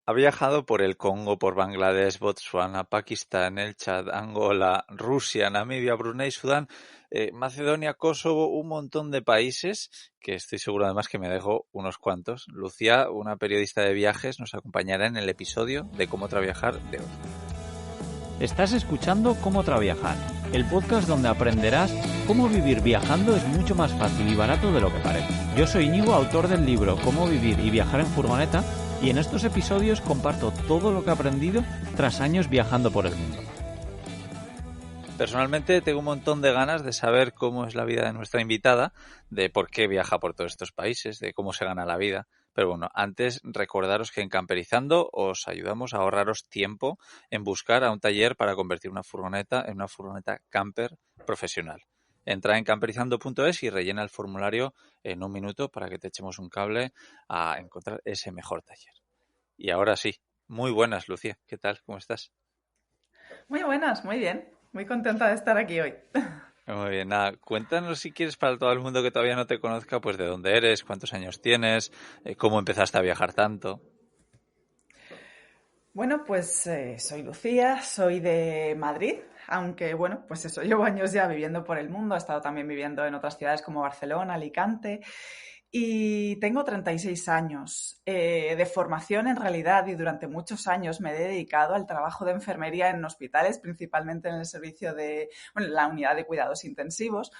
Ha viajado por el Congo, por Bangladesh, Botsuana, Pakistán, el Chad, Angola, Rusia, Namibia, Brunei, Sudán, Macedonia, Kosovo, un montón de países que estoy seguro además que me dejo unos cuantos. Lucía, una periodista de viajes, nos acompañará en el episodio de Cómo Traviajar de hoy. Estás escuchando Cómo Traviajar, el podcast donde aprenderás cómo vivir viajando es mucho más fácil y barato de lo que parece. Yo soy Íñigo, autor del libro Cómo vivir y viajar en furgoneta, y en estos episodios comparto todo lo que he aprendido tras años viajando por el mundo. Personalmente tengo un montón de ganas de saber cómo es la vida de nuestra invitada, de por qué viaja por todos estos países, de cómo se gana la vida. Pero bueno, antes recordaros que en Camperizando os ayudamos a ahorraros tiempo en buscar a un taller para convertir una furgoneta en una furgoneta camper profesional. Entra en camperizando.es y rellena el formulario en un minuto para que te echemos un cable a encontrar ese mejor taller. Y ahora sí, muy buenas, Lucía. ¿Qué tal? ¿Cómo estás? Muy buenas, muy bien. Muy contenta de estar aquí hoy. Muy bien, nada, cuéntanos si quieres para todo el mundo que todavía no te conozca, pues de dónde eres, cuántos años tienes, cómo empezaste a viajar tanto. Bueno, pues soy Lucía, soy de Madrid, aunque bueno, pues eso, llevo años ya viviendo por el mundo, he estado también viviendo en otras ciudades como Barcelona, Alicante, y tengo 36 años. De formación en realidad, y durante muchos años me he dedicado al trabajo de enfermería en hospitales, principalmente en el servicio de, bueno, en la unidad de cuidados intensivos,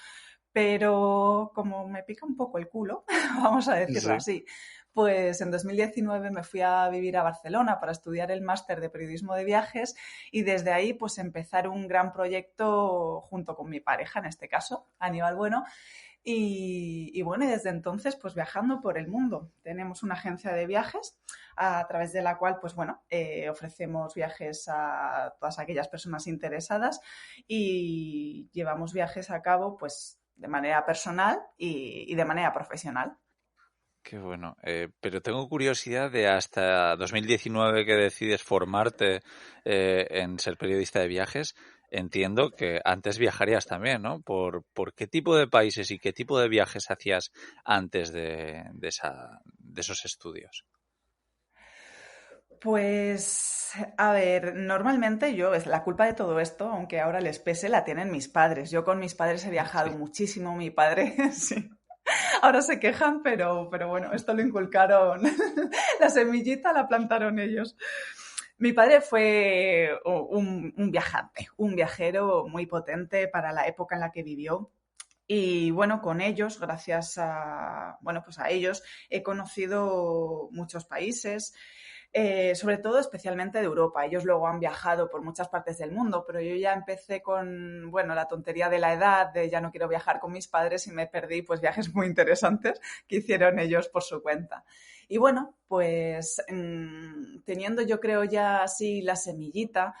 pero como me pica un poco el culo, vamos a decirlo así, pues en 2019 me fui a vivir a Barcelona para estudiar el máster de periodismo de viajes y desde ahí pues empezar un gran proyecto junto con mi pareja, en este caso, Aníbal Bueno. Y bueno, y desde entonces pues viajando por el mundo. Tenemos una agencia de viajes a través de la cual pues bueno, ofrecemos viajes a todas aquellas personas interesadas y llevamos viajes a cabo pues de manera personal y de manera profesional. Qué bueno, pero tengo curiosidad de hasta 2019 que decides formarte en ser periodista de viajes. Entiendo que antes viajarías también, ¿no? ¿Por qué tipo de países y qué tipo de viajes hacías antes de esos estudios? Pues, a ver, normalmente yo, es la culpa de todo esto, aunque ahora les pese, la tienen mis padres. Yo con mis padres he viajado Sí. muchísimo, mi padre, sí. Ahora se quejan, pero bueno, esto lo inculcaron, la semillita la plantaron ellos. Mi padre fue un viajante, un viajero muy potente para la época en la que vivió. Y bueno, con ellos, gracias a, bueno, pues a ellos, he conocido muchos países, sobre todo especialmente de Europa. Ellos luego han viajado por muchas partes del mundo, pero yo ya empecé con, bueno, la tontería de la edad, de ya no quiero viajar con mis padres y me perdí pues viajes muy interesantes que hicieron ellos por su cuenta. Y bueno, pues teniendo yo creo ya así la semillita,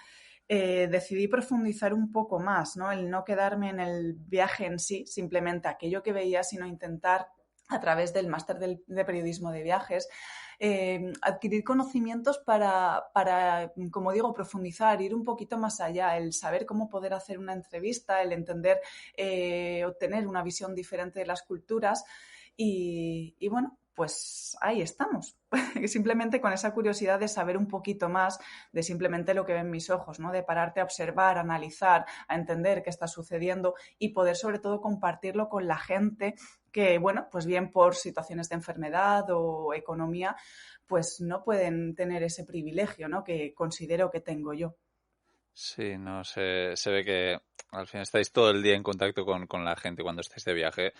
decidí profundizar un poco más, ¿no? El no quedarme en el viaje en sí, simplemente aquello que veía, sino intentar a través del máster de periodismo de viajes, adquirir conocimientos para, como digo, profundizar, ir un poquito más allá, el saber cómo poder hacer una entrevista, el entender, obtener una visión diferente de las culturas y bueno, pues ahí estamos. Simplemente con esa curiosidad de saber un poquito más de simplemente lo que ven mis ojos, ¿no? De pararte a observar, a analizar, a entender qué está sucediendo y poder sobre todo compartirlo con la gente que, bueno, pues bien por situaciones de enfermedad o economía, pues no pueden tener ese privilegio, ¿no? Que considero que tengo yo. Sí, no, se ve que al fin estáis todo el día en contacto con la gente cuando estáis de viaje.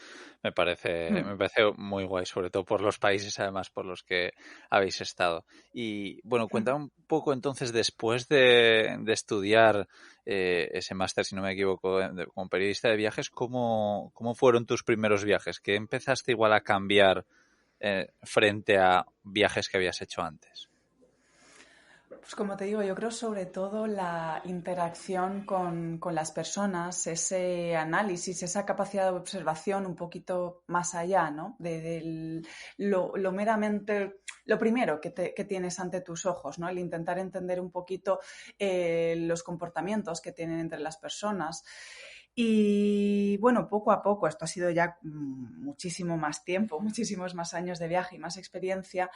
Me parece muy guay, sobre todo por los países además por los que habéis estado. Y bueno, cuenta un poco entonces después de estudiar ese máster, si no me equivoco, como periodista de viajes, ¿cómo fueron tus primeros viajes? ¿Qué empezaste igual a cambiar frente a viajes que habías hecho antes? Pues como te digo, yo creo sobre todo la interacción con las personas, ese análisis, esa capacidad de observación un poquito más allá, ¿no? Lo meramente, lo primero que tienes ante tus ojos, ¿no? El intentar entender un poquito los comportamientos que tienen entre las personas. Y bueno, poco a poco, esto ha sido ya muchísimo más tiempo, muchísimos más años de viaje y más experiencia,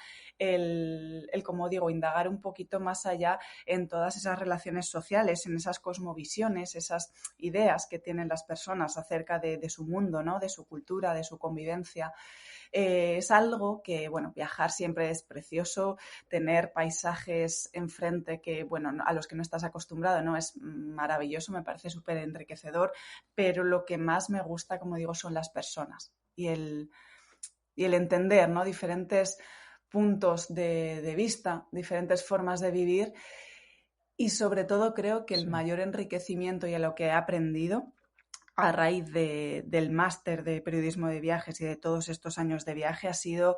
como digo, indagar un poquito más allá en todas esas relaciones sociales, en esas cosmovisiones, esas ideas que tienen las personas acerca de su mundo, ¿no? De su cultura, de su convivencia. Es algo que, bueno, viajar siempre es precioso, tener paisajes enfrente que, bueno, a los que no estás acostumbrado, ¿no? Es maravilloso, me parece súper enriquecedor, pero lo que más me gusta, como digo, son las personas y el entender, ¿no? Diferentes puntos de vista, diferentes formas de vivir y sobre todo creo que el mayor enriquecimiento y a lo que he aprendido a raíz del máster de periodismo de viajes y de todos estos años de viaje ha sido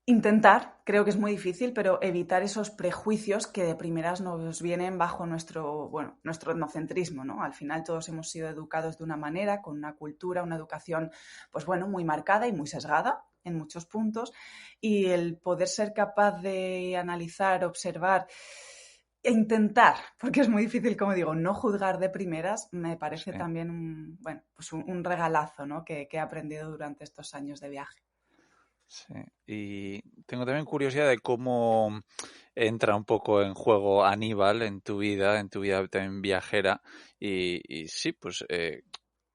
intentar, creo que es muy difícil, pero evitar esos prejuicios que de primeras nos vienen bajo nuestro etnocentrismo, ¿no? Al final todos hemos sido educados de una manera, con una cultura, una educación, pues bueno, muy marcada y muy sesgada en muchos puntos, y el poder ser capaz de analizar, observar e intentar, porque es muy difícil, como digo, no juzgar de primeras, me parece también un regalazo, ¿no? que he aprendido durante estos años de viaje. Sí, y tengo también curiosidad de cómo entra un poco en juego Aníbal en tu vida también viajera. Y sí, pues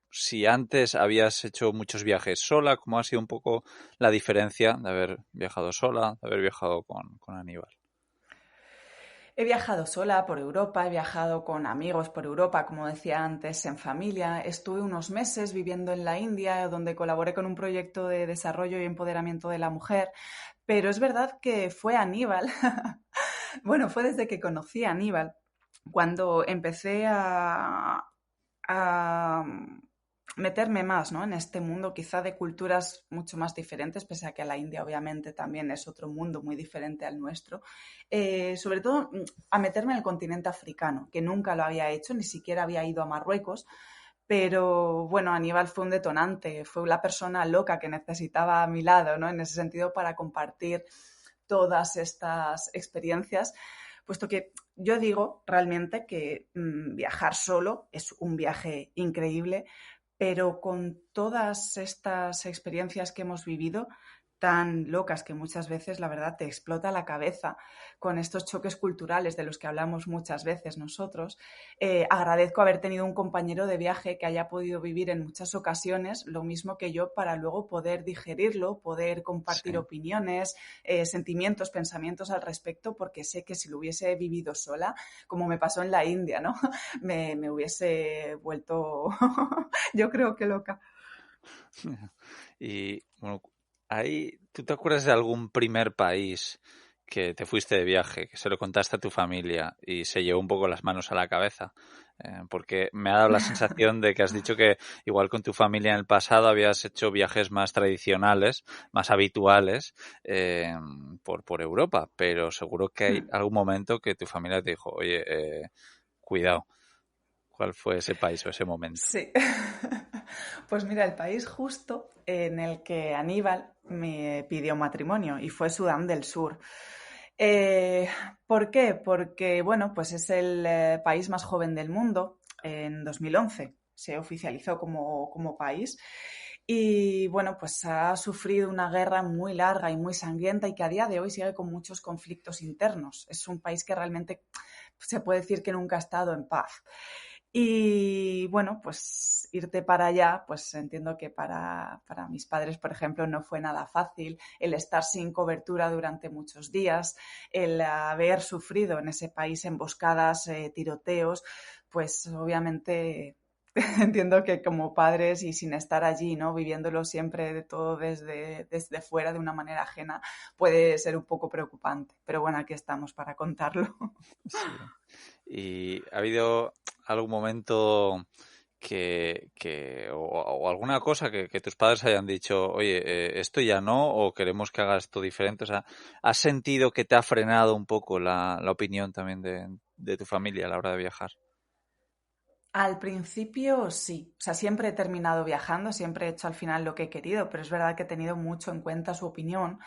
si antes habías hecho muchos viajes sola, ¿cómo ha sido un poco la diferencia de haber viajado sola, de haber viajado con Aníbal? He viajado sola por Europa, he viajado con amigos por Europa, como decía antes, en familia. Estuve unos meses viviendo en la India, donde colaboré con un proyecto de desarrollo y empoderamiento de la mujer. Pero es verdad que fue Aníbal, bueno, fue desde que conocí a Aníbal, cuando empecé a meterme más, ¿no? En este mundo quizá de culturas mucho más diferentes, pese a que la India obviamente también es otro mundo muy diferente al nuestro. Sobre todo a meterme en el continente africano, que nunca lo había hecho, ni siquiera había ido a Marruecos. Pero bueno, Aníbal fue un detonante, fue la persona loca que necesitaba a mi lado, ¿no? En ese sentido, para compartir todas estas experiencias, puesto que yo digo realmente que viajar solo es un viaje increíble, pero con todas estas experiencias que hemos vivido, tan locas que muchas veces, la verdad, te explota la cabeza con estos choques culturales de los que hablamos muchas veces nosotros. Agradezco haber tenido un compañero de viaje que haya podido vivir en muchas ocasiones lo mismo que yo para luego poder digerirlo, poder compartir opiniones, sentimientos, pensamientos al respecto, porque sé que si lo hubiese vivido sola, como me pasó en la India, ¿no? me hubiese vuelto, yo creo que loca. Y bueno, ahí, ¿tú te acuerdas de algún primer país que te fuiste de viaje, que se lo contaste a tu familia y se llevó un poco las manos a la cabeza? Porque me ha dado la sensación de que has dicho que igual con tu familia en el pasado habías hecho viajes más tradicionales, más habituales por Europa, pero seguro que hay algún momento que tu familia te dijo, oye, cuidado. ¿Cuál fue ese país o ese momento? Sí, pues mira, el país justo en el que Aníbal me pidió matrimonio y fue Sudán del Sur. ¿Por qué? Porque, bueno, pues es el país más joven del mundo. En 2011 se oficializó como país y, bueno, pues ha sufrido una guerra muy larga y muy sangrienta y que a día de hoy sigue con muchos conflictos internos. Es un país que realmente se puede decir que nunca ha estado en paz. Y bueno, pues irte para allá, pues entiendo que para mis padres, por ejemplo, no fue nada fácil el estar sin cobertura durante muchos días, el haber sufrido en ese país emboscadas, tiroteos, pues obviamente entiendo que como padres y sin estar allí, ¿no? Viviéndolo siempre de todo desde fuera de una manera ajena, puede ser un poco preocupante. Pero bueno, aquí estamos para contarlo. Sí. ¿Y ha habido algún momento o alguna cosa que tus padres hayan dicho, oye, esto ya no, o queremos que hagas esto diferente? O sea, ¿has sentido que te ha frenado un poco la opinión también de tu familia a la hora de viajar? Al principio sí, o sea, siempre he terminado viajando, siempre he hecho al final lo que he querido, pero es verdad que he tenido mucho en cuenta su opinión,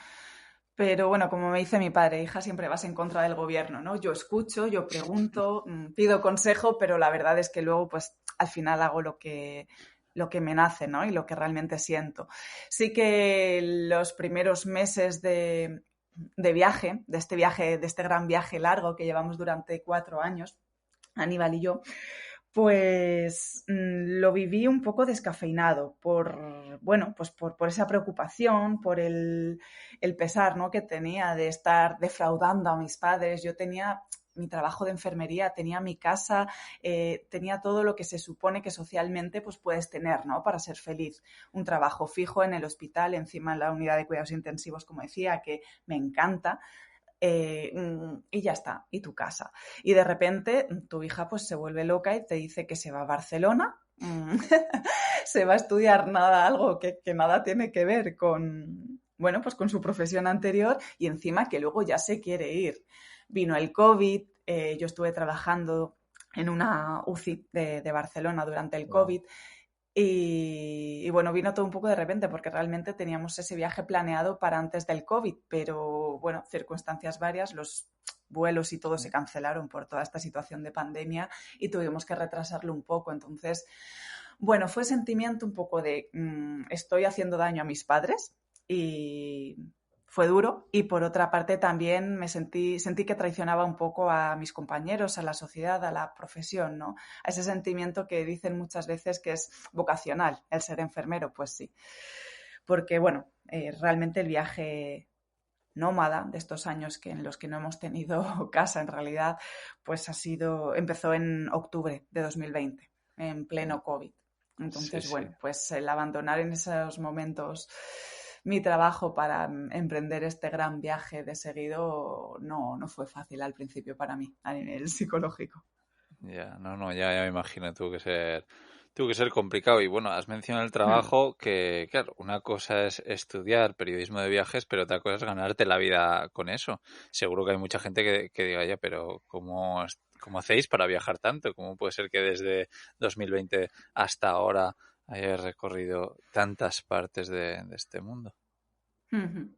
Pero bueno, como me dice mi padre, hija, siempre vas en contra del gobierno, ¿no? Yo escucho, yo pregunto, pido consejo, pero la verdad es que luego, pues, al final hago lo que me nace, ¿no? Y lo que realmente siento. Sí que los primeros meses de viaje, de este gran viaje largo que llevamos durante 4 años, Aníbal y yo, pues lo viví un poco descafeinado bueno, pues por esa preocupación, por el pesar, ¿no?, que tenía de estar defraudando a mis padres. Yo tenía mi trabajo de enfermería, tenía mi casa, tenía todo lo que se supone que socialmente pues puedes tener, ¿no?, para ser feliz. Un trabajo fijo en el hospital, encima en la unidad de cuidados intensivos, como decía, que me encanta. Y ya está, y tu casa. Y de repente tu hija pues se vuelve loca y te dice que se va a Barcelona, se va a estudiar algo que nada tiene que ver con, bueno, pues con su profesión anterior, y encima que luego ya se quiere ir. Vino el COVID, yo estuve trabajando en una UCI de Barcelona durante el Wow. COVID. Y bueno, vino todo un poco de repente porque realmente teníamos ese viaje planeado para antes del COVID, pero bueno, circunstancias varias, los vuelos y todo se cancelaron por toda esta situación de pandemia y tuvimos que retrasarlo un poco. Entonces, bueno, fue sentimiento un poco de estoy haciendo daño a mis padres, y fue duro. Y por otra parte también sentí que traicionaba un poco a mis compañeros, a la sociedad, a la profesión, ¿no? A ese sentimiento que dicen muchas veces que es vocacional, el ser enfermero, pues sí. Porque bueno, realmente el viaje nómada de estos años en los que no hemos tenido casa en realidad, pues empezó en octubre de 2020, en pleno COVID. Sí, Entonces, sí. bueno, pues el abandonar en esos momentos mi trabajo para emprender este gran viaje de seguido no fue fácil al principio para mí, a nivel psicológico. Ya, no, ya me imagino, tuvo que ser complicado. Y bueno, has mencionado el trabajo, que claro, una cosa es estudiar periodismo de viajes, pero otra cosa es ganarte la vida con eso. Seguro que hay mucha gente que diga, ya, pero ¿cómo hacéis para viajar tanto? ¿Cómo puede ser que desde 2020 hasta ahora hayáis recorrido tantas partes de este mundo? Ujú.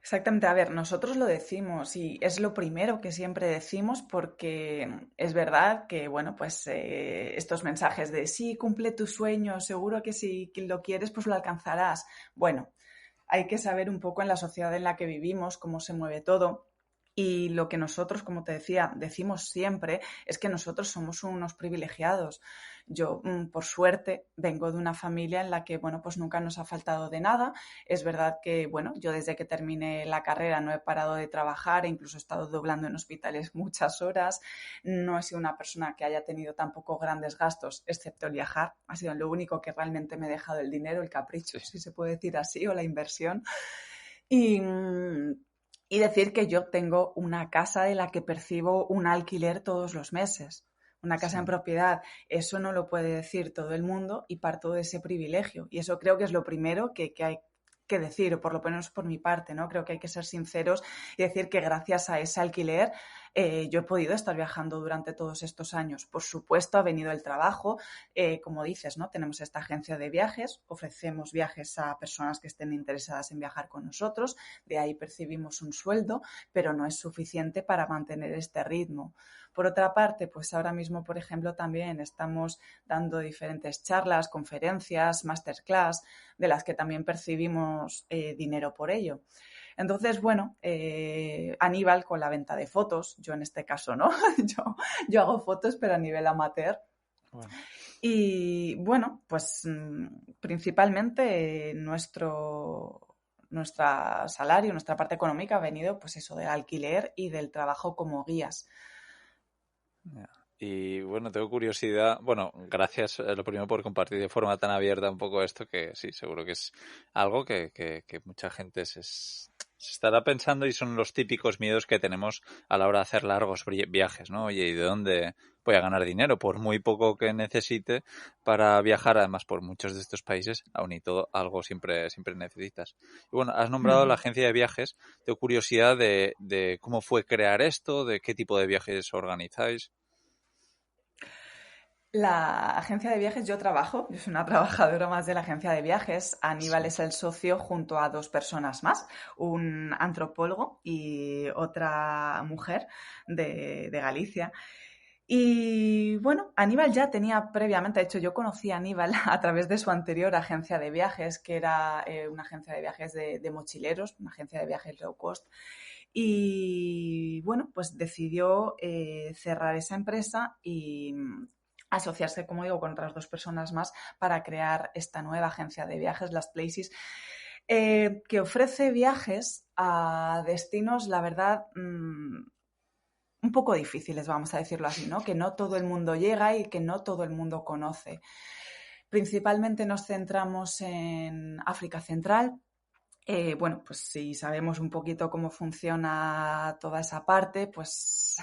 Exactamente, a ver, nosotros lo decimos y es lo primero que siempre decimos porque es verdad que, bueno, pues estos mensajes de sí, cumple tus sueños, seguro que si lo quieres, pues lo alcanzarás. Bueno, hay que saber un poco en la sociedad en la que vivimos, cómo se mueve todo. Y lo que nosotros, como te decía, decimos siempre es que nosotros somos unos privilegiados. Yo, por suerte, vengo de una familia en la que, bueno, pues nunca nos ha faltado de nada. Es verdad que, bueno, yo desde que terminé la carrera no he parado de trabajar e incluso he estado doblando en hospitales muchas horas. No he sido una persona que haya tenido tampoco grandes gastos, excepto el viajar. Ha sido lo único que realmente me ha dejado el dinero, el capricho, Sí, si se puede decir así, o la inversión. Y, y decir que yo tengo una casa de la que percibo un alquiler todos los meses. Una casa en sí. propiedad, eso no lo puede decir todo el mundo y parto de ese privilegio. Y eso creo que es lo primero que hay que decir, o por lo menos por mi parte, ¿no? Creo que hay que ser sinceros y decir que gracias a ese alquiler yo he podido estar viajando durante todos estos años. Por supuesto, ha venido el trabajo, como dices, ¿no? Tenemos esta agencia de viajes, ofrecemos viajes a personas que estén interesadas en viajar con nosotros, de ahí percibimos un sueldo, pero no es suficiente para mantener este ritmo. Por otra parte, pues ahora mismo, por ejemplo, también estamos dando diferentes charlas, conferencias, masterclass, de las que también percibimos dinero por ello. Entonces, bueno, Aníbal con la venta de fotos, yo en este caso no, yo hago fotos pero a nivel amateur. Bueno, Y bueno, pues principalmente nuestra salario, nuestra parte económica ha venido pues eso del alquiler y del trabajo como guías. ya. Y bueno, tengo curiosidad. Bueno, gracias lo primero por compartir de forma tan abierta un poco esto, que sí, seguro que es algo que mucha gente se estará pensando y son los típicos miedos que tenemos a la hora de hacer largos viajes, ¿no? Oye, ¿y de dónde voy a ganar dinero? Por muy poco que necesite para viajar, además por muchos de estos países, aún y todo, algo siempre necesitas. Y bueno, has nombrado la agencia de viajes. Tengo curiosidad de cómo fue crear esto, de qué tipo de viajes organizáis. La agencia de viajes, yo soy una trabajadora más de la agencia de viajes. Aníbal Sí. es el socio junto a dos personas más, un antropólogo y otra mujer de Galicia. Y bueno, Aníbal ya tenía previamente, de hecho yo conocí a Aníbal a través de su anterior agencia de viajes, que era una agencia de viajes de mochileros, una agencia de viajes low cost. Y bueno, pues decidió cerrar esa empresa y asociarse, como digo, con otras dos personas más para crear esta nueva agencia de viajes, Las Places, que ofrece viajes a destinos, la verdad, un poco difíciles, vamos a decirlo así, ¿no? Que no todo el mundo llega y que no todo el mundo conoce. Principalmente nos centramos en África Central. Bueno, pues si sabemos un poquito cómo funciona toda esa parte, pues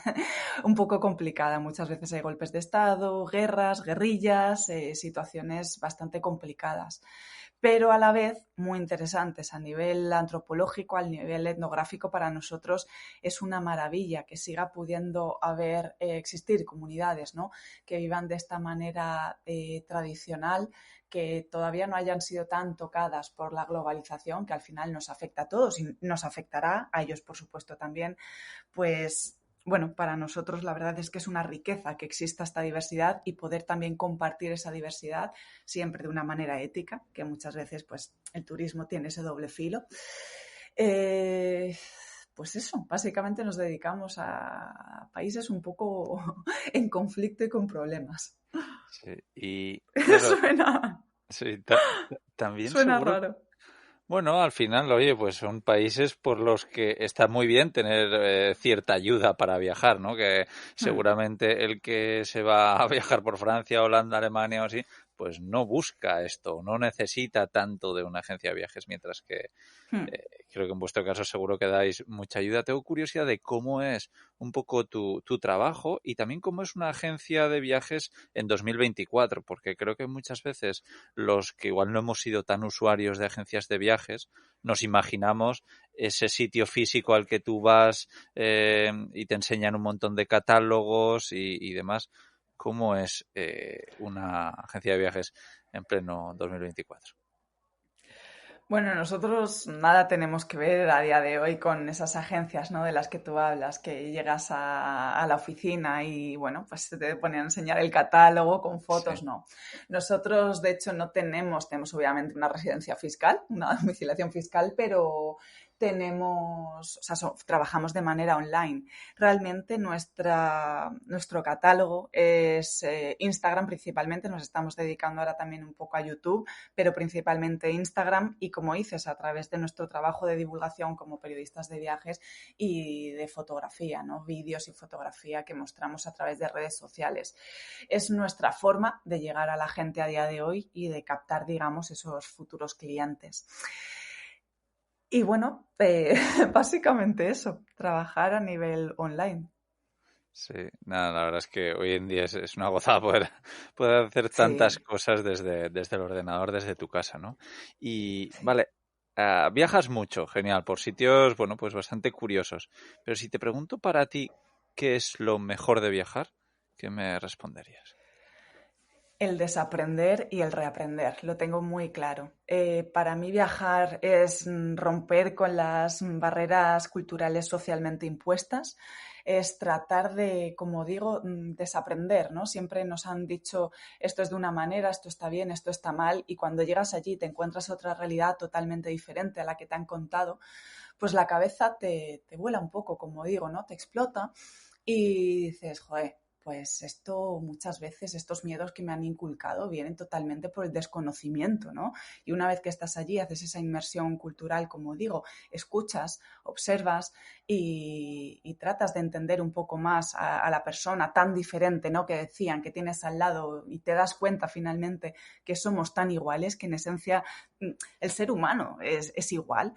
un poco complicada. Muchas veces hay golpes de estado, guerras, guerrillas, situaciones bastante complicadas, pero a la vez muy interesantes a nivel antropológico, a nivel etnográfico. Para nosotros es una maravilla que siga pudiendo existir comunidades, ¿no?, que vivan de esta manera tradicional, que todavía no hayan sido tan tocadas por la globalización, que al final nos afecta a todos y nos afectará a ellos, por supuesto, también. Pues bueno, para nosotros la verdad es que es una riqueza que exista esta diversidad y poder también compartir esa diversidad siempre de una manera ética, que muchas veces pues el turismo tiene ese doble filo. Pues eso, básicamente nos dedicamos a países un poco en conflicto y con problemas. Sí. Y claro, Suena, sí, también suena seguro. raro. Bueno, al final, oye, pues son países por los que está muy bien tener cierta ayuda para viajar, ¿no? Que Hmm, seguramente el que se va a viajar por Francia, Holanda, Alemania o así, pues no busca esto, no necesita tanto de una agencia de viajes, mientras que hmm. creo que en vuestro caso seguro que dais mucha ayuda. Tengo curiosidad de cómo es un poco tu trabajo y también cómo es una agencia de viajes en 2024, porque creo que muchas veces los que igual no hemos sido tan usuarios de agencias de viajes, nos imaginamos ese sitio físico al que tú vas y te enseñan un montón de catálogos y demás. ¿Cómo es una agencia de viajes en pleno 2024? Bueno, nosotros nada tenemos que ver a día de hoy con esas agencias, ¿no?, de las que tú hablas, que llegas a la oficina y, bueno, pues te ponen a enseñar el catálogo con Sí. fotos, no. Nosotros, de hecho, no tenemos obviamente una residencia fiscal, una domiciliación fiscal, pero tenemos, o sea, trabajamos de manera online. Realmente nuestro catálogo es Instagram principalmente, nos estamos dedicando ahora también un poco a YouTube, pero principalmente Instagram y, como dices, a través de nuestro trabajo de divulgación como periodistas de viajes y de fotografía, ¿no?, vídeos y fotografía que mostramos a través de redes sociales. Es nuestra forma de llegar a la gente a día de hoy y de captar, digamos, esos futuros clientes. Y bueno, básicamente eso, trabajar a nivel online. Sí, nada, la verdad es que hoy en día es una gozada poder hacer tantas Sí. cosas desde el ordenador, desde tu casa, ¿no? Y vale, viajas mucho, genial, por sitios, bueno, pues bastante curiosos. Pero si te pregunto para ti, ¿qué es lo mejor de viajar? ¿Qué me responderías? El desaprender y el reaprender, lo tengo muy claro. Para mí viajar es romper con las barreras culturales socialmente impuestas, es tratar de, como digo, desaprender, ¿no? Siempre nos han dicho esto es de una manera, esto está bien, esto está mal, y cuando llegas allí te encuentras otra realidad totalmente diferente a la que te han contado, pues la cabeza te vuela un poco, como digo, ¿no? Te explota y dices, joder, pues esto muchas veces, estos miedos que me han inculcado vienen totalmente por el desconocimiento, ¿no? Y una vez que estás allí, haces esa inmersión cultural, como digo, escuchas, observas y tratas de entender un poco más a la persona tan diferente, ¿no?, que decían que tienes al lado, y te das cuenta finalmente que somos tan iguales, que en esencia el ser humano es igual.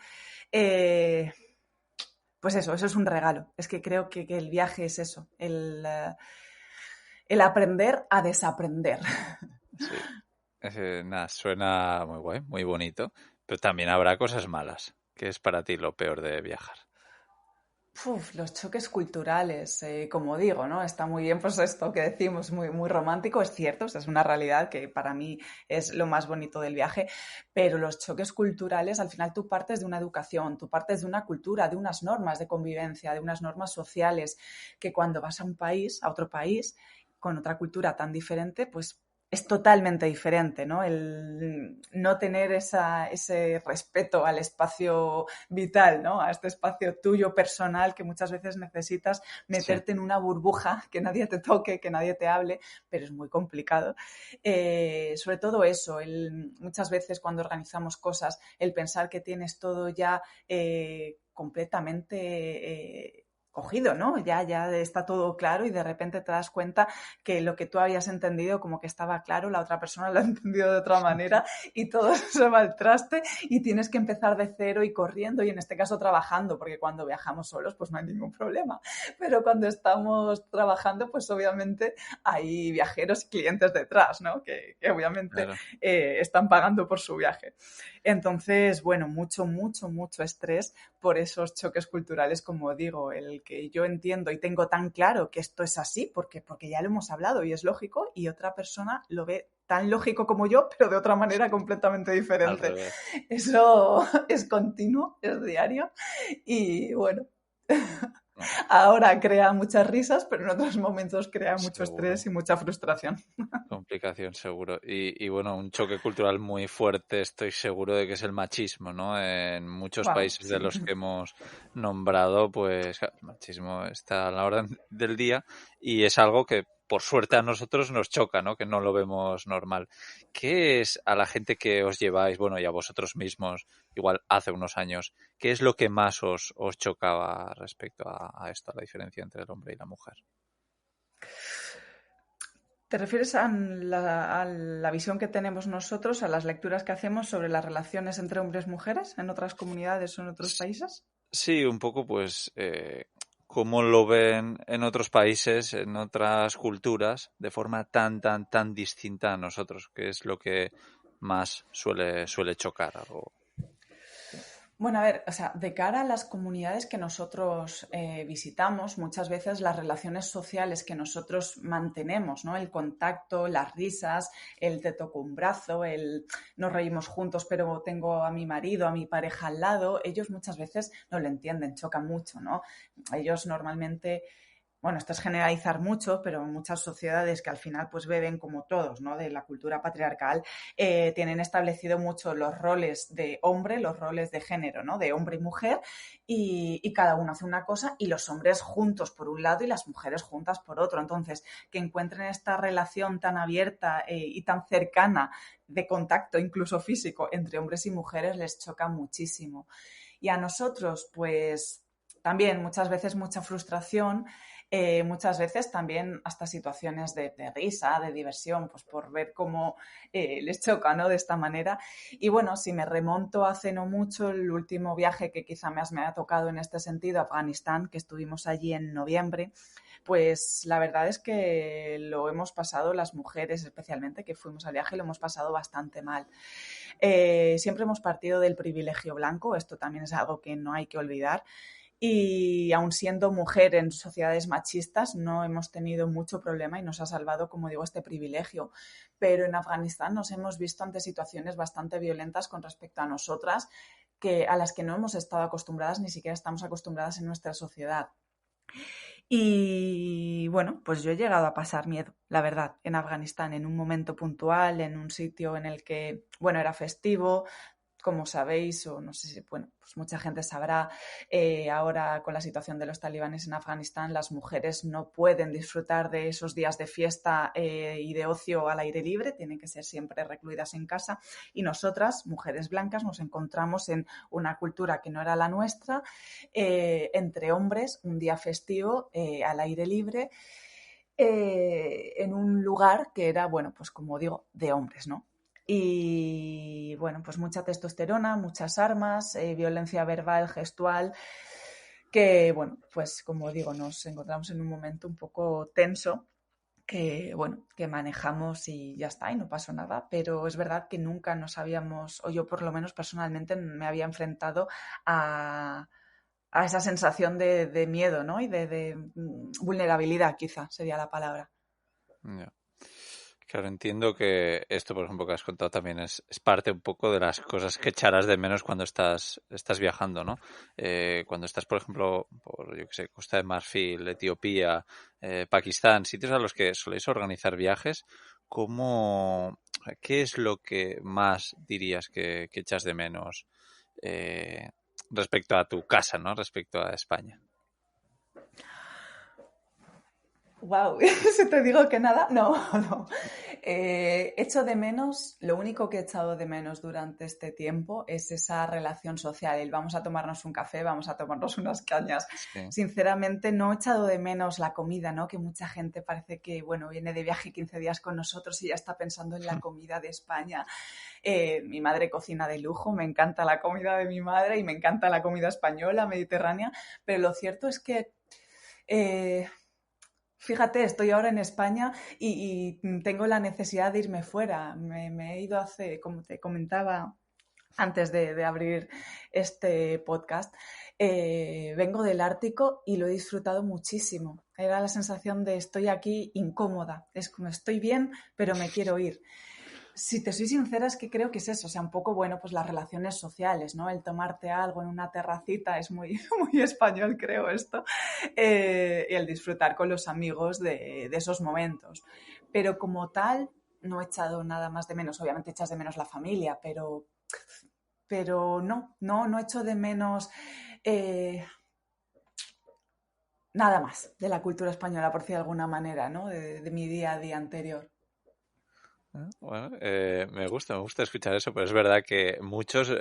Pues eso es un regalo. Es que creo que el viaje es eso, el aprender a desaprender. Sí, nada, suena muy guay, muy bonito, pero también habrá cosas malas. ¿Qué es para ti lo peor de viajar? Los choques culturales, como digo, ¿no? Está muy bien, pues esto que decimos, muy, muy romántico, es cierto, o sea, es una realidad que para mí es lo más bonito del viaje, pero los choques culturales, al final tú partes de una educación, tú partes de una cultura, de unas normas de convivencia, de unas normas sociales, que cuando vas a un país, a otro país, con otra cultura tan diferente, pues es totalmente diferente, ¿no? El no tener ese respeto al espacio vital, ¿no? A este espacio tuyo personal que muchas veces necesitas Sí. meterte en una burbuja, que nadie te toque, que nadie te hable, pero es muy complicado. Sobre todo eso, muchas veces cuando organizamos cosas, el pensar que tienes todo ya completamente cogido, ¿no? Ya está todo claro y de repente te das cuenta que lo que tú habías entendido como que estaba claro, la otra persona lo ha entendido de otra manera y todo se va al traste y tienes que empezar de cero y corriendo y en este caso trabajando, porque cuando viajamos solos pues no hay ningún problema, pero cuando estamos trabajando pues obviamente hay viajeros y clientes detrás, ¿no? Que obviamente Claro. están pagando por su viaje. Entonces, bueno, mucho estrés por esos choques culturales, como digo, el que yo entiendo y tengo tan claro que esto es así, porque ya lo hemos hablado y es lógico, y otra persona lo ve tan lógico como yo, pero de otra manera completamente Al diferente. revés. Eso es continuo, es diario, y bueno, No, ahora crea muchas risas, pero en otros momentos crea mucho estrés seguro. y mucha frustración. Complicación, seguro. Y bueno, un choque cultural muy fuerte, estoy seguro de que es el machismo, ¿no? En muchos Wow, países de sí. los que hemos nombrado, pues claro, el machismo está a la orden del día y es algo que por suerte a nosotros nos choca, ¿no? Que no lo vemos normal. ¿Qué es a la gente que os lleváis, bueno, y a vosotros mismos, igual hace unos años, qué es lo que más os chocaba respecto a esto, a la diferencia entre el hombre y la mujer? ¿Te refieres a la visión que tenemos nosotros, a las lecturas que hacemos sobre las relaciones entre hombres y mujeres en otras comunidades o en otros países? Sí, un poco pues cómo lo ven en otros países, en otras culturas, de forma tan distinta a nosotros, que es lo que más suele chocar algo. Bueno, a ver, o sea, de cara a las comunidades que nosotros visitamos, muchas veces las relaciones sociales que nosotros mantenemos, ¿no? El contacto, las risas, el te toco un brazo, el nos reímos juntos, pero tengo a mi marido, a mi pareja al lado, ellos muchas veces no lo entienden, choca mucho, ¿no? Ellos normalmente bueno, esto es generalizar mucho, pero muchas sociedades que al final pues beben como todos, ¿no? De la cultura patriarcal, tienen establecido mucho los roles de hombre, los roles de género, ¿no? De hombre y mujer, y cada uno hace una cosa y los hombres juntos por un lado y las mujeres juntas por otro. Entonces, que encuentren esta relación tan abierta y tan cercana de contacto, incluso físico, entre hombres y mujeres les choca muchísimo. Y a nosotros, pues también muchas veces mucha frustración, muchas veces también hasta situaciones de risa, de diversión, pues por ver cómo les choca, ¿no? De esta manera. Y bueno, si me remonto hace no mucho, el último viaje que quizá más me ha tocado en este sentido, Afganistán, que estuvimos allí en noviembre, pues la verdad es que lo hemos pasado, las mujeres especialmente, que fuimos al viaje, lo hemos pasado bastante mal. Siempre hemos partido del privilegio blanco, esto también es algo que no hay que olvidar. Y aun siendo mujer en sociedades machistas, no hemos tenido mucho problema y nos ha salvado, como digo, este privilegio. Pero en Afganistán nos hemos visto ante situaciones bastante violentas con respecto a nosotras, a las que no hemos estado acostumbradas, ni siquiera estamos acostumbradas en nuestra sociedad. Y bueno, pues yo he llegado a pasar miedo, la verdad, en Afganistán, en un momento puntual, en un sitio en el que, bueno, era festivo, como sabéis, o no sé si, bueno, pues mucha gente sabrá, ahora con la situación de los talibanes en Afganistán, las mujeres no pueden disfrutar de esos días de fiesta y de ocio al aire libre, tienen que ser siempre recluidas en casa. Y nosotras, mujeres blancas, nos encontramos en una cultura que no era la nuestra, entre hombres, un día festivo al aire libre, en un lugar que era, bueno, pues como digo, de hombres, ¿no? Y bueno, pues mucha testosterona, muchas armas, violencia verbal, gestual, que bueno, pues como digo, nos encontramos en un momento un poco tenso que bueno, que manejamos y ya está, y no pasó nada, pero es verdad que nunca nos habíamos, o yo por lo menos personalmente me había enfrentado a, a esa sensación de miedo, ¿no? Y de vulnerabilidad, quizá sería la palabra. Ya. Claro, entiendo que esto, por ejemplo, que has contado también es parte un poco de las cosas que echarás de menos cuando estás viajando, ¿no? Cuando estás, por ejemplo, por, yo qué sé, Costa de Marfil, Etiopía, Pakistán, sitios a los que soléis organizar viajes, ¿qué es lo que más dirías que echas de menos respecto a tu casa, ¿no? Respecto a España? Wow, si te digo que nada, no. Echo de menos, lo único que he echado de menos durante este tiempo es esa relación social, el vamos a tomarnos un café, vamos a tomarnos unas cañas. Sí. Sinceramente no he echado de menos la comida, ¿no? Que mucha gente parece que, bueno, viene de viaje 15 días con nosotros y ya está pensando en la comida de España. Mi madre cocina de lujo, me encanta la comida de mi madre y me encanta la comida española, mediterránea, pero lo cierto es que... Fíjate, estoy ahora en España y tengo la necesidad de irme fuera. Me he ido hace, como te comentaba antes de abrir este podcast, vengo del Ártico y lo he disfrutado muchísimo. Era la sensación de estoy aquí incómoda. Es como estoy bien, pero me quiero ir. Si te soy sincera, es que creo que es eso, o sea, un poco, bueno, pues las relaciones sociales, ¿no? El tomarte algo en una terracita es muy, muy español, creo esto, y el disfrutar con los amigos de esos momentos. Pero como tal, no he echado nada más de menos. Obviamente echas de menos la familia, pero no echo de menos nada más de la cultura española, por decir de alguna manera, ¿no? De mi día a día anterior. Bueno, me gusta escuchar eso, pero es verdad que muchos,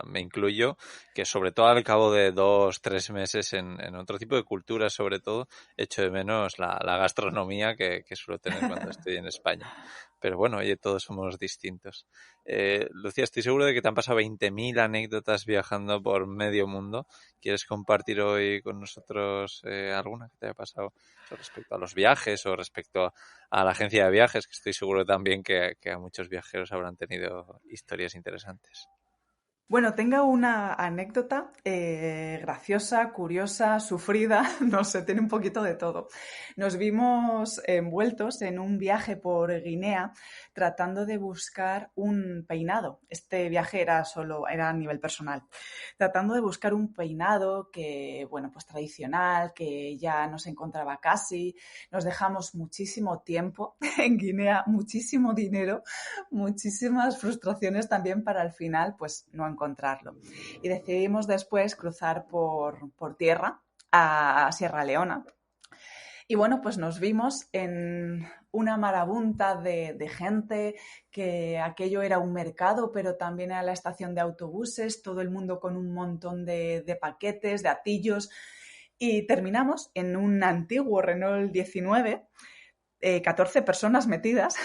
me incluyo, que sobre todo al cabo de 2, 3 meses en otro tipo de culturas, sobre todo, echo de menos la gastronomía que suelo tener cuando estoy en España. Pero bueno, oye, todos somos distintos. Lucía, estoy seguro de que te han pasado 20.000 anécdotas viajando por medio mundo. ¿Quieres compartir hoy con nosotros alguna que te haya pasado respecto a los viajes o respecto a la agencia de viajes, que estoy seguro también que a muchos viajeros habrán tenido historias interesantes? Bueno, tengo una anécdota graciosa, curiosa, sufrida, no sé, tiene un poquito de todo. Nos vimos envueltos en un viaje por Guinea tratando de buscar un peinado. Este viaje era a nivel personal. Tratando de buscar un peinado que, bueno, pues tradicional, que ya no se encontraba casi. Nos dejamos muchísimo tiempo en Guinea, muchísimo dinero, muchísimas frustraciones también para al final, pues no encontrarlo. Y decidimos después cruzar por tierra a Sierra Leona. Y bueno, pues nos vimos en una marabunta de gente, que aquello era un mercado, pero también era la estación de autobuses, todo el mundo con un montón de paquetes, de atillos. Y terminamos en un antiguo Renault 19, 14 personas metidas,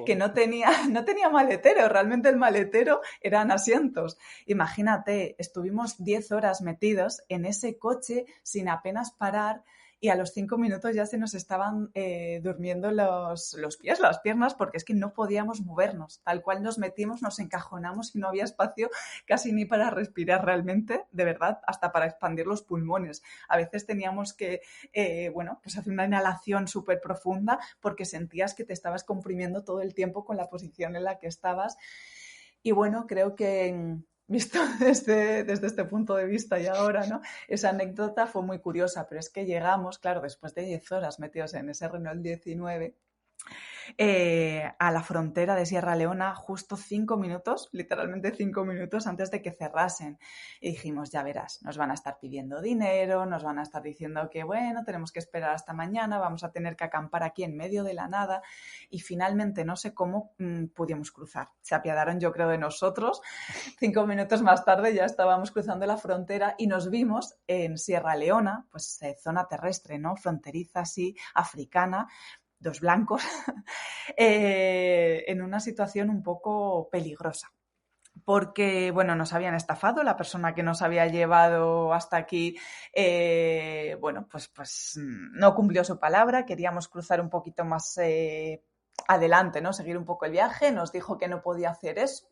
que no tenía maletero, realmente el maletero eran asientos. Imagínate, estuvimos 10 horas metidos en ese coche sin apenas parar y a los 5 minutos ya se nos estaban durmiendo los pies, las piernas, porque es que no podíamos movernos. Tal cual nos metimos, nos encajonamos y no había espacio casi ni para respirar realmente, de verdad, hasta para expandir los pulmones. A veces teníamos que, pues hacer una inhalación súper profunda porque sentías que te estabas comprimiendo todo el tiempo con la posición en la que estabas. Y bueno, creo que visto desde este punto de vista y ahora, ¿no? Esa anécdota fue muy curiosa, pero es que llegamos, claro, después de 10 horas metidos en ese Renault 19, a la frontera de Sierra Leona justo 5 minutos, literalmente 5 minutos antes de que cerrasen. Y dijimos, ya verás, nos van a estar pidiendo dinero, nos van a estar diciendo que, bueno, tenemos que esperar hasta mañana, vamos a tener que acampar aquí en medio de la nada. Y finalmente, no sé cómo, pudimos cruzar. Se apiadaron, yo creo, de nosotros. 5 minutos más tarde ya estábamos cruzando la frontera y nos vimos en Sierra Leona, pues zona terrestre, ¿no? Fronteriza así, africana, dos blancos, en una situación un poco peligrosa. Porque, bueno, nos habían estafado, la persona que nos había llevado hasta aquí, bueno, pues no cumplió su palabra, queríamos cruzar un poquito más adelante, ¿no? Seguir un poco el viaje, nos dijo que no podía hacer eso.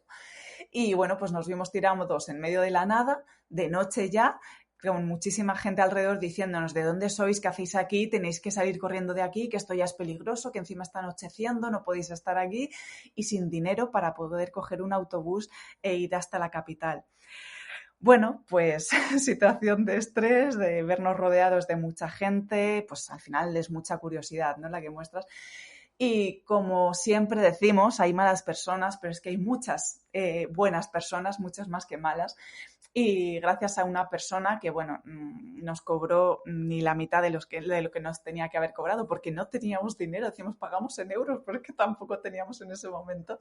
Y bueno, pues nos vimos tirados en medio de la nada, de noche ya, con muchísima gente alrededor diciéndonos de dónde sois, qué hacéis aquí, tenéis que salir corriendo de aquí, que esto ya es peligroso, que encima está anocheciendo, no podéis estar aquí, y sin dinero para poder coger un autobús e ir hasta la capital. Bueno, pues situación de estrés, de vernos rodeados de mucha gente, pues al final es mucha curiosidad, ¿no?, la que muestras. Y como siempre decimos, hay malas personas, pero es que hay muchas buenas personas, muchas más que malas. Y gracias a una persona que, bueno, nos cobró ni la mitad de lo que nos tenía que haber cobrado, porque no teníamos dinero, decimos pagamos en euros, pero es que tampoco teníamos en ese momento,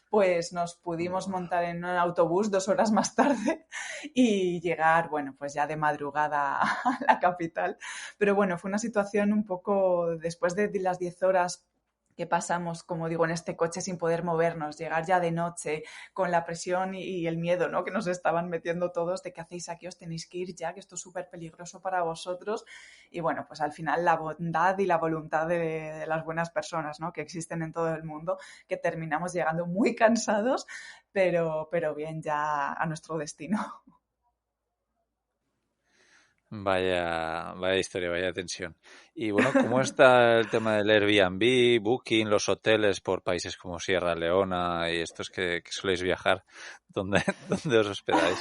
pues nos pudimos montar en un autobús 2 horas más tarde y llegar, bueno, pues ya de madrugada a la capital. Pero bueno, fue una situación un poco, después de las 10 horas que pasamos, como digo, en este coche sin poder movernos, llegar ya de noche con la presión y el miedo, ¿no?, que nos estaban metiendo todos de qué hacéis aquí, os tenéis que ir ya, que esto es súper peligroso para vosotros. Y bueno, pues al final la bondad y la voluntad de las buenas personas, ¿no?, que existen en todo el mundo, que terminamos llegando muy cansados, pero bien ya a nuestro destino. Vaya historia, vaya tensión. Y bueno, ¿cómo está el tema del Airbnb, Booking, los hoteles por países como Sierra Leona y estos que soléis viajar? ¿Dónde os hospedáis?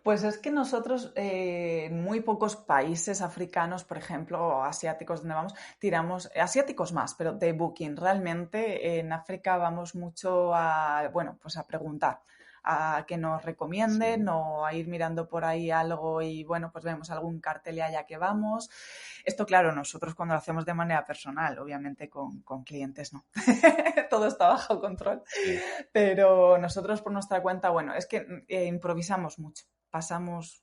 Pues es que nosotros en muy pocos países africanos, por ejemplo, o asiáticos donde vamos, tiramos, asiáticos más, pero de Booking. Realmente en África vamos mucho a, bueno, pues a preguntar, a que nos recomienden Sí. o a ir mirando por ahí algo y, bueno, pues vemos algún cartel y allá que vamos. Esto, claro, nosotros cuando lo hacemos de manera personal, obviamente con clientes no. Todo está bajo control. Sí. Pero nosotros por nuestra cuenta, bueno, es que improvisamos mucho. Pasamos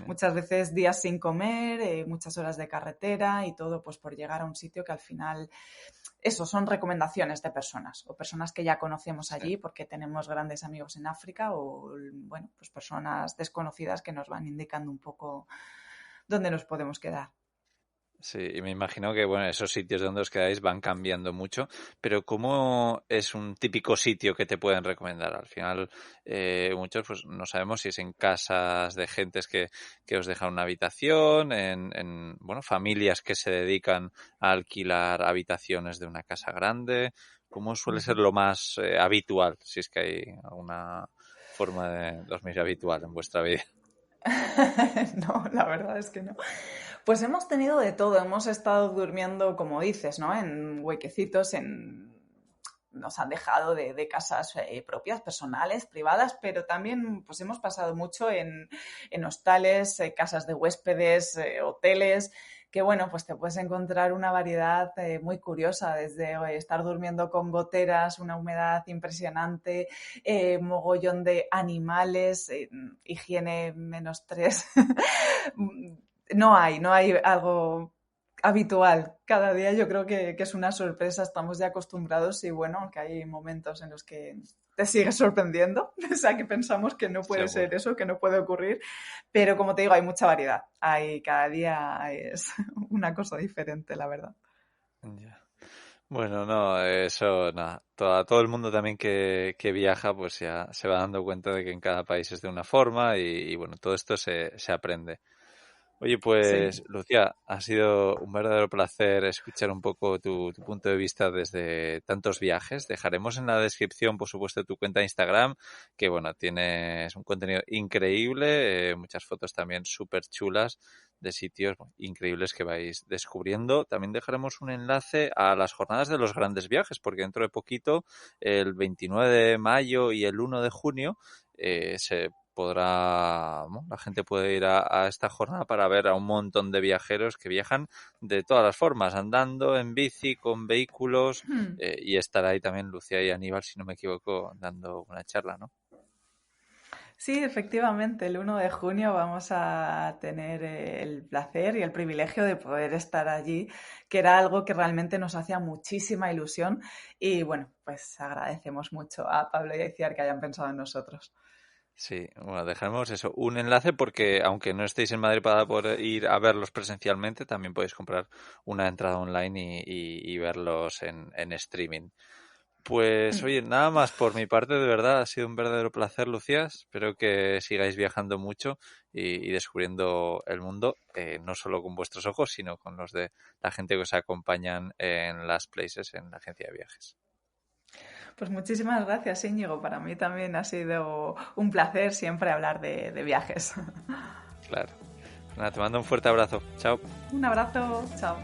muchas veces días sin comer, muchas horas de carretera y todo pues por llegar a un sitio que al final, eso, son recomendaciones de personas o personas que ya conocemos allí porque tenemos grandes amigos en África o, bueno, pues personas desconocidas que nos van indicando un poco dónde nos podemos quedar. Sí, y me imagino que, bueno, esos sitios donde os quedáis van cambiando mucho, pero ¿cómo es un típico sitio que te pueden recomendar? Al final, muchos pues no sabemos si es en casas de gentes que os dejan una habitación, bueno, familias que se dedican a alquilar habitaciones de una casa grande. ¿Cómo suele ser lo más habitual, si es que hay alguna forma de dormir habitual en vuestra vida? No, la verdad es que no. Pues hemos tenido de todo, hemos estado durmiendo, como dices, ¿no?, en huequecitos, nos han dejado de casas propias, personales, privadas, pero también pues hemos pasado mucho en hostales, casas de huéspedes, hoteles, que bueno, pues te puedes encontrar una variedad muy curiosa, desde estar durmiendo con goteras, una humedad impresionante, mogollón de animales, higiene -3. No hay algo habitual. Cada día yo creo que es una sorpresa, estamos ya acostumbrados y bueno, aunque hay momentos en los que te sigues sorprendiendo, o sea, que pensamos que no puede Seguro. ser eso, que no puede ocurrir, pero como te digo, hay mucha variedad. Cada día es una cosa diferente, la verdad. Ya. Bueno, no, eso, nada. Todo el mundo también que viaja, pues ya se va dando cuenta de que en cada país es de una forma y bueno, todo esto se aprende. Oye, Sí. pues Lucía, ha sido un verdadero placer escuchar un poco tu punto de vista desde tantos viajes. Dejaremos en la descripción, por supuesto, tu cuenta de Instagram, que bueno, tienes un contenido increíble, muchas fotos también súper chulas de sitios increíbles que vais descubriendo. También dejaremos un enlace a las jornadas de los grandes viajes, porque dentro de poquito, el 29 de mayo y el 1 de junio, se podrá, ¿no?, la gente puede ir a esta jornada para ver a un montón de viajeros que viajan de todas las formas, andando, en bici, con vehículos, y estará ahí también Lucía y Aníbal, si no me equivoco, dando una charla, ¿no? Sí, efectivamente, el 1 de junio vamos a tener el placer y el privilegio de poder estar allí, que era algo que realmente nos hacía muchísima ilusión y bueno, pues agradecemos mucho a Pablo y a Iciar que hayan pensado en nosotros. Sí, bueno, dejaremos eso, un enlace porque aunque no estéis en Madrid para poder ir a verlos presencialmente, también podéis comprar una entrada online y verlos en streaming. Pues oye, nada más por mi parte, de verdad, ha sido un verdadero placer, Lucía. Espero que sigáis viajando mucho y descubriendo el mundo, no solo con vuestros ojos, sino con los de la gente que os acompañan en las places, en la agencia de viajes. Pues muchísimas gracias, Íñigo. Para mí también ha sido un placer siempre hablar de viajes. Claro. Pues nada, te mando un fuerte abrazo. Chao. Un abrazo, chao.